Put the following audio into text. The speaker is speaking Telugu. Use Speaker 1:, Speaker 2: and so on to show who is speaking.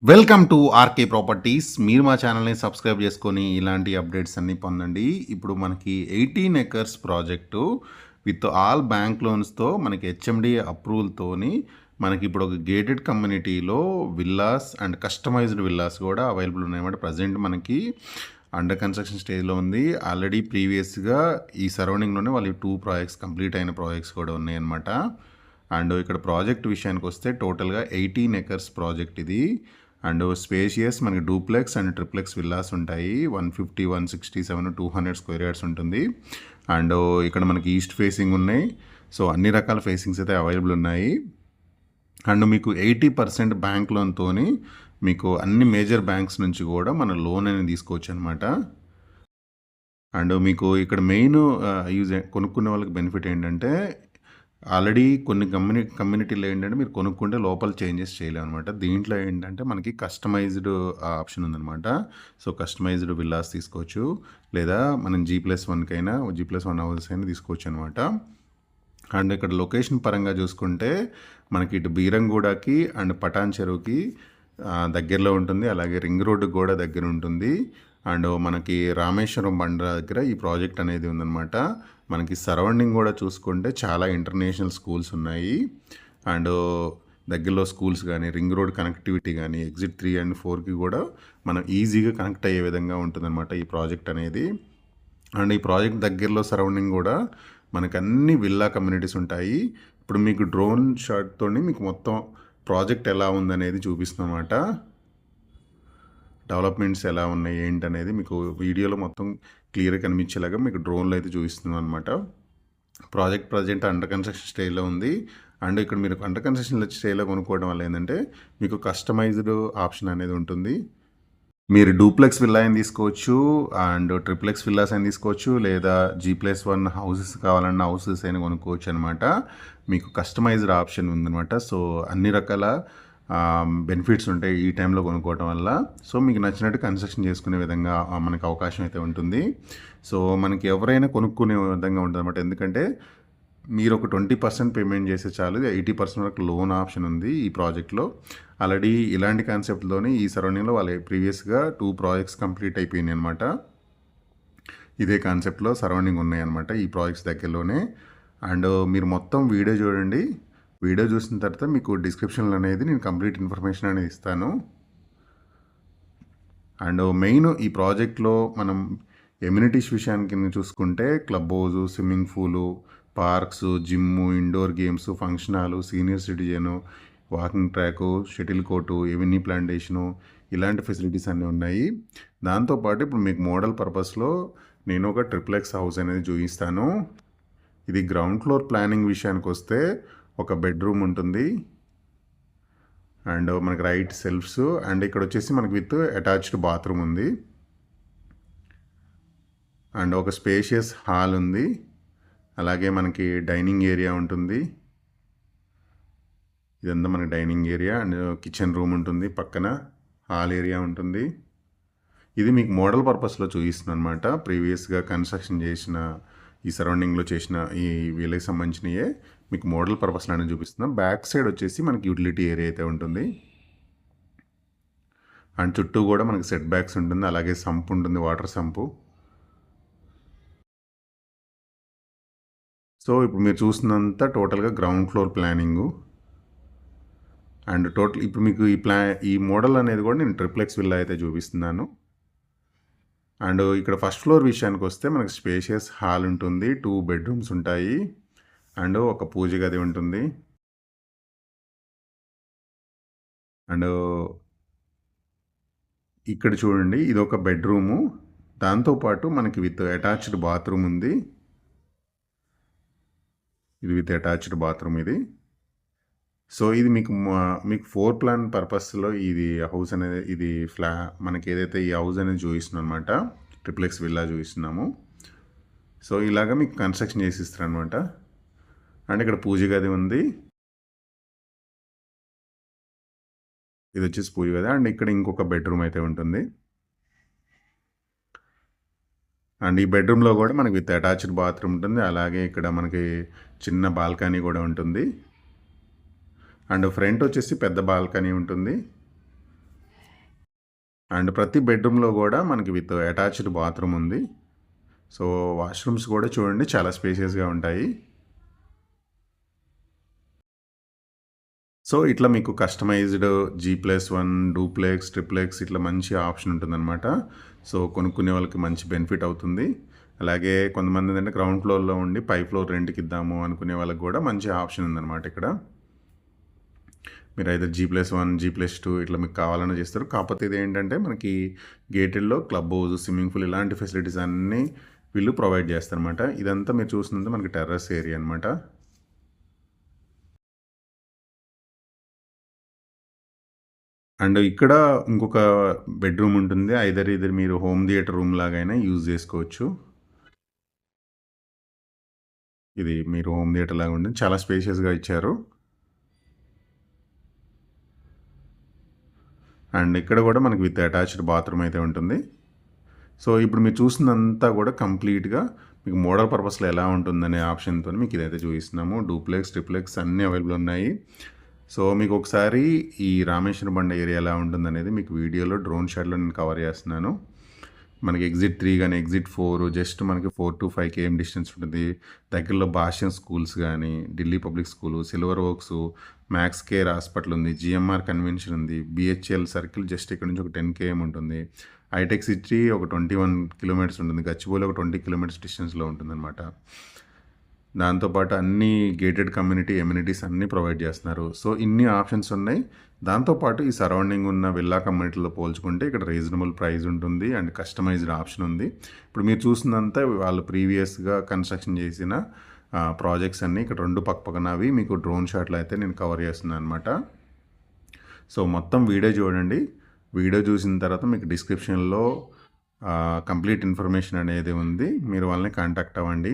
Speaker 1: Welcome to RK properties. మీరు మా ఛానల్ని సబ్స్క్రైబ్ చేసుకొని ఇలాంటి అప్డేట్స్ అన్నీ పొందండి. ఇప్పుడు మనకి 18 acres project with all bank లోన్స్తో మనకి హెచ్ఎండి అప్రూవల్తోని మనకి ఇప్పుడు ఒక గేటెడ్ కమ్యూనిటీలో విల్లాస్ అండ్ కస్టమైజ్డ్ విల్లాస్ కూడా అవైలబుల్ ఉన్నాయన్నమాట. ప్రజెంట్ మనకి అండర్ కన్స్ట్రక్షన్ స్టేజ్లో ఉంది. ఆల్రెడీ ప్రీవియస్గా ఈ సరౌండింగ్లోనే వాళ్ళు 2 ప్రాజెక్ట్స్ కంప్లీట్ అయిన ప్రాజెక్ట్స్ కూడా ఉన్నాయన్నమాట. అండ్ ఇక్కడ ప్రాజెక్ట్ విషయానికి వస్తే టోటల్గా 18 ఎకర్స్ ప్రాజెక్ట్ ఇది. అండ్ స్పేషియస్ మనకి డూప్లెక్స్ అండ్ ట్రిప్లెక్స్ విల్లాస్ ఉంటాయి. 150, 167, 200 స్క్వేర్ యార్డ్స్ ఉంటుంది. అండ్ ఇక్కడ మనకి ఈస్ట్ ఫేసింగ్ ఉన్నాయి. సో అన్ని రకాల ఫేసింగ్స్ అయితే అవైలబుల్ ఉన్నాయి. అండ్ మీకు 80% బ్యాంక్ లోన్తో మీకు అన్ని మేజర్ బ్యాంక్స్ నుంచి కూడా మన లోన్ అనేది తీసుకోవచ్చు అనమాట. అండ్ మీకు ఇక్కడ మెయిన్ యూజ్ కొనుక్కునే వాళ్ళకి బెనిఫిట్ ఏంటంటే ఆల్రెడీ కొన్ని కమ్యూనిటీలో ఏంటంటే మీరు కొనుక్కుంటే లోపల చేంజెస్ చేయలేము అనమాట. దీంట్లో ఏంటంటే మనకి కస్టమైజ్డ్ ఆప్షన్ ఉందన్నమాట. సో కస్టమైజ్డ్ విల్లాస్ తీసుకోవచ్చు, లేదా మనం G+1కైనా G+1 హౌసెస్ అయినా తీసుకోవచ్చు అనమాట. అండ్ ఇక్కడ లొకేషన్ పరంగా చూసుకుంటే మనకి ఇటు బీరంగూడకి అండ్ పటాన్ చెరువుకి దగ్గరలో ఉంటుంది. అలాగే రింగ్ రోడ్డుకి కూడా దగ్గర ఉంటుంది. అండ్ మనకి రామేశ్వరం బండ దగ్గర ఈ ప్రాజెక్ట్ అనేది ఉందన్నమాట. మనకి సరౌండింగ్ కూడా చూసుకుంటే చాలా ఇంటర్నేషనల్ స్కూల్స్ ఉన్నాయి. అండ్ దగ్గరలో స్కూల్స్ కానీ రింగ్ రోడ్ కనెక్టివిటీ కానీ ఎగ్జిట్ 3 and 4కి కూడా మనం ఈజీగా కనెక్ట్ అయ్యే విధంగా ఉంటుందన్నమాట ఈ ప్రాజెక్ట్ అనేది. అండ్ ఈ ప్రాజెక్ట్ దగ్గరలో సరౌండింగ్ కూడా మనకు అన్ని విల్లా కమ్యూనిటీస్ ఉంటాయి. ఇప్పుడు మీకు డ్రోన్ షాట్తో మీకు మొత్తం ప్రాజెక్ట్ ఎలా ఉందనేది చూపిస్తున్నమాట. డెవలప్మెంట్స్ ఎలా ఉన్నాయి ఏంటనేది మీకు వీడియోలో మొత్తం క్లియర్గా కనిపించేలాగా మీకు డ్రోన్లో అయితే చూపిస్తున్నాం అనమాట. ప్రాజెక్ట్ ప్రజెంట్ అండర్ కన్స్ట్రక్షన్ స్టేజ్లో ఉంది. అండ్ ఇక్కడ మీరు అండర్ కన్స్ట్రక్షన్ స్టేజ్లో కొనుక్కోవడం వల్ల ఏంటంటే మీకు కస్టమైజ్డ్ ఆప్షన్ అనేది ఉంటుంది. మీరు డూప్లెక్స్ విల్లా అయినా తీసుకోవచ్చు, అండ్ ట్రిప్లెక్స్ విల్లాస్ అయినా తీసుకోవచ్చు, లేదా G+1 హౌసెస్ కావాలన్న హౌసెస్ అయినా కొనుక్కోవచ్చు అనమాట. మీకు కస్టమైజ్డ్ ఆప్షన్ ఉందన్నమాట. సో అన్ని రకాల బెనిఫిట్స్ ఉంటాయి ఈ టైంలో కొనుక్కోవటం వల్ల. సో మీకు నచ్చినట్టు కన్స్ట్రక్షన్ చేసుకునే విధంగా మనకు అవకాశం అయితే ఉంటుంది. సో మనకి ఎవరైనా కొనుక్కునే విధంగా ఉంటుంది అనమాట. ఎందుకంటే మీరు ఒక 20% పేమెంట్ చేస్తే చాలు, 80% వరకు లోన్ ఆప్షన్ ఉంది ఈ ప్రాజెక్ట్లో. ఆల్రెడీ ఇలాంటి కాన్సెప్ట్లోనే ఈ సరౌండింగ్లో వాళ్ళ ప్రీవియస్గా 2 ప్రాజెక్ట్స్ కంప్లీట్ అయిపోయినాయి అనమాట. ఇదే కాన్సెప్ట్లో సరౌండింగ్ ఉన్నాయన్నమాట ఈ ప్రాజెక్ట్స్ దగ్గరలోనే. అండ్ మీరు మొత్తం వీడియో చూడండి. వీడియో చూసిన తర్వాత మీకు డిస్క్రిప్షన్లో అనేది నేను కంప్లీట్ ఇన్ఫర్మేషన్ అనేది ఇస్తాను. అండ్ మెయిన్ ఈ ప్రాజెక్ట్లో మనం ఎమ్యూనిటీస్ విషయానికి చూసుకుంటే club house, swimming pool, parks, gym, indoor games, function hall, senior citizen, walking track, shuttle court, avenue plantation, ఇలాంటి ఫెసిలిటీస్ అన్నీ ఉన్నాయి. దాంతోపాటు ఇప్పుడు మీకు మోడల్ పర్పస్లో నేను ఒక ట్రిప్లెక్స్ హౌస్ అనేది చూపిస్తాను. ఇది గ్రౌండ్ ఫ్లోర్ ప్లానింగ్ విషయానికి వస్తే ఒక బెడ్రూమ్ ఉంటుంది, అండ్ మనకి రైట్ సెల్ఫ్స్, అండ్ ఇక్కడ వచ్చేసి మనకి విత్ అటాచ్డ్ బాత్రూమ్ ఉంది, అండ్ ఒక స్పేషియస్ హాల్ ఉంది. అలాగే మనకి డైనింగ్ ఏరియా ఉంటుంది. ఇదంతా మనకి dining area and kitchen room ఉంటుంది, పక్కన హాల్ ఏరియా ఉంటుంది. ఇది మీకు మోడల్ పర్పస్లో చూపిస్తుంది అనమాట. ప్రీవియస్గా కన్స్ట్రక్షన్ చేసిన ఈ సరౌండింగ్లో చేసిన ఈ వీళ్ళకి సంబంధించినయే మీకు మోడల్ పర్పస్లో అనేది చూపిస్తున్నాం. బ్యాక్ సైడ్ వచ్చేసి మనకి యూటిలిటీ ఏరియా అయితే ఉంటుంది. అండ్ చుట్టూ కూడా మనకి సెట్ బ్యాక్స్ ఉంటుంది. అలాగే సంప్ ఉంటుంది, వాటర్ సంపు. సో ఇప్పుడు మీరు చూసినంత టోటల్గా ground floor planning. And total ఇప్పుడు మీకు ఈ మోడల్ అనేది కూడా నేను ట్రిప్లెక్స్ విల్లా అయితే చూపిస్తున్నాను. అండ్ ఇక్కడ ఫస్ట్ ఫ్లోర్ విషయానికి వస్తే మనకి స్పేషియస్ హాల్ ఉంటుంది, 2 బెడ్రూమ్స్ ఉంటాయి, అండ్ ఒక పూజ గది ఉంటుంది. అండ్ ఇక్కడ చూడండి, ఇది ఒక బెడ్రూము, దాంతోపాటు మనకి విత్ అటాచ్డ్ బాత్రూమ్ ఉంది. ఇది విత్ అటాచ్డ్ బాత్రూమ్ ఇది. సో ఇది మీకు 4 ప్లాన్ పర్పస్లో ఇది హౌస్ అనేది, ఇది మనకి ఏదైతే ఈ హౌస్ అనేది చూపిస్తున్నాం అనమాట, ట్రిప్లెక్స్ విల్లా చూపిస్తున్నాము. సో ఇలాగ మీకు కన్స్ట్రక్షన్ చేసి ఇస్తారనమాట. అండ్ ఇక్కడ పూజ గది ఉంది, ఇది వచ్చేసి పూజ గది. అండ్ ఇక్కడ ఇంకొక బెడ్రూమ్ అయితే ఉంటుంది. అండ్ ఈ బెడ్రూమ్లో కూడా మనకి విత్ అటాచ్డ్ బాత్రూమ్ ఉంటుంది. అలాగే ఇక్కడ మనకి చిన్న బాల్కనీ కూడా ఉంటుంది. అండ్ ఫ్రంట్ వచ్చేసి పెద్ద బాల్కనీ ఉంటుంది. అండ్ ప్రతి బెడ్రూమ్‌లో గూడా మనకి విత్ అటాచ్డ్ బాత్రూమ్ ఉంది. సో, వాష్‌రూమ్స్ కూడా చూడండి చాలా స్పేషియస్‌గా ఉంటాయి. సో, ఇట్లా మీకు కస్టమైజ్డ్ G+1, డూప్లెక్స్, ట్రిప్లెక్స్ ఇట్లా మంచి ఆప్షన్ ఉంటుందనమాట. సో, కొనుక్కునే వాళ్ళకి మంచి బెనిఫిట్ అవుతుంది. అలాగే కొంతమందేంటంటే గ్రౌండ్ ఫ్లోర్‌లో ఉండి పై ఫ్లోర్ రెంట్‌కిద్దాము అనుకునే వాళ్ళకి గూడా మంచి ఆప్షన్ ఉందనమాట ఇక్కడ. మీరైతే G+1, G+2 ఇట్లా మీకు కావాలన్నా చేస్తారు. కాకపోతే ఇదేంటంటే మనకి గేటెడ్‌లో క్లబ్ హౌస్, స్విమ్మింగ్ పూల్ ఇలాంటి ఫెసిలిటీస్ అన్నీ వీళ్ళు ప్రొవైడ్ చేస్తారనమాట. ఇదంతా మీరు చూస్తుందంతా మనకి టెర్రస్ ఏరియా అనమాట. అండ్ ఇక్కడ ఇంకొక బెడ్‌రూమ్ ఉంటుంది. ఐదర్ మీరు హోమ్ థియేటర్ రూమ్ లాగైనా యూజ్ చేసుకోవచ్చు. ఇది మీరు హోమ్ థియేటర్ లాగా ఉంటుంది. చాలా స్పేషియస్‌గా ఇచ్చారు. అండ్ ఇక్కడ కూడా మనకి విత్ అటాచ్డ్ బాత్రూమ్ అయితే ఉంటుంది. సో, ఇప్పుడు మీరు చూసిందంతా కూడా కంప్లీట్‌గా మీకు మోడల్ పర్పస్‌లో ఎలా ఉంటుందనే ఆప్షన్‌తోని మీకు ఇదైతే చూపిస్తున్నాము. డూప్లెక్స్, ట్రిప్లెక్స్ అన్నీ అవైలబుల్ ఉన్నాయి. సో, మీకు ఒకసారి ఈ రామేశ్వరం బండ ఏరియా ఎలా ఉంటుందనేది మీకు వీడియోలో డ్రోన్ షాట్‌లో నేను కవర్ చేస్తున్నాను. మనకి ఎగ్జిట్ 3 గాని, ఎగ్జిట్ 4 జస్ట్ మనకి 4-5 కేఎం డిస్టెన్స్ ఉంటుంది. దగ్గరలో భాష్యం స్కూల్స్ గానీ, Delhi Public School, Silver Oaks, Max Care hospital ఉంది, జీఎంఆర్ కన్వెన్షన్ ఉంది, బీహెచ్ఎల్ సర్కిల్ జస్ట్ ఇక్కడ నుంచి ఒక 10 కేఎం ఉంటుంది. హైటెక్ సిటీ ఒక 21 కిలోమీటర్స్ ఉంటుంది. గచ్చిబౌలి ఒక 20 కిలోమీటర్స్ డిస్టెన్స్‌లో ఉంటుందన్నమాట. దాంతోపాటు అన్ని గేటెడ్ కమ్యూనిటీ ఎమ్యూనిటీస్ అన్నీ ప్రొవైడ్ చేస్తున్నారు. సో, ఇన్ని ఆప్షన్స్ ఉన్నాయి. దాంతోపాటు ఈ సరౌండింగ్ ఉన్న విల్లా కమ్యూనిటీలో పోల్చుకుంటే ఇక్కడ రీజనబుల్ ప్రైస్ ఉంటుంది అండ్ కస్టమైజ్డ్ ఆప్షన్ ఉంది. ఇప్పుడు మీరు చూసిందంతా వాళ్ళు ప్రీవియస్‌గా కన్‌స్ట్రక్షన్ చేసిన ప్రాజెక్ట్స్ అన్నీ ఇక్కడ 2 పక్కపక్కనవి మీకు డ్రోన్ షాట్‌లో అయితే నేను కవర్ చేస్తున్నాననమాట. సో, మొత్తం వీడియో చూడండి. వీడియో చూసిన తర్వాత మీకు డిస్క్రిప్షన్‌లో కంప్లీట్ ఇన్ఫర్మేషన్ అనేది ఉంది. మీరు వాళ్ళని కాంటాక్ట్ అవ్వండి.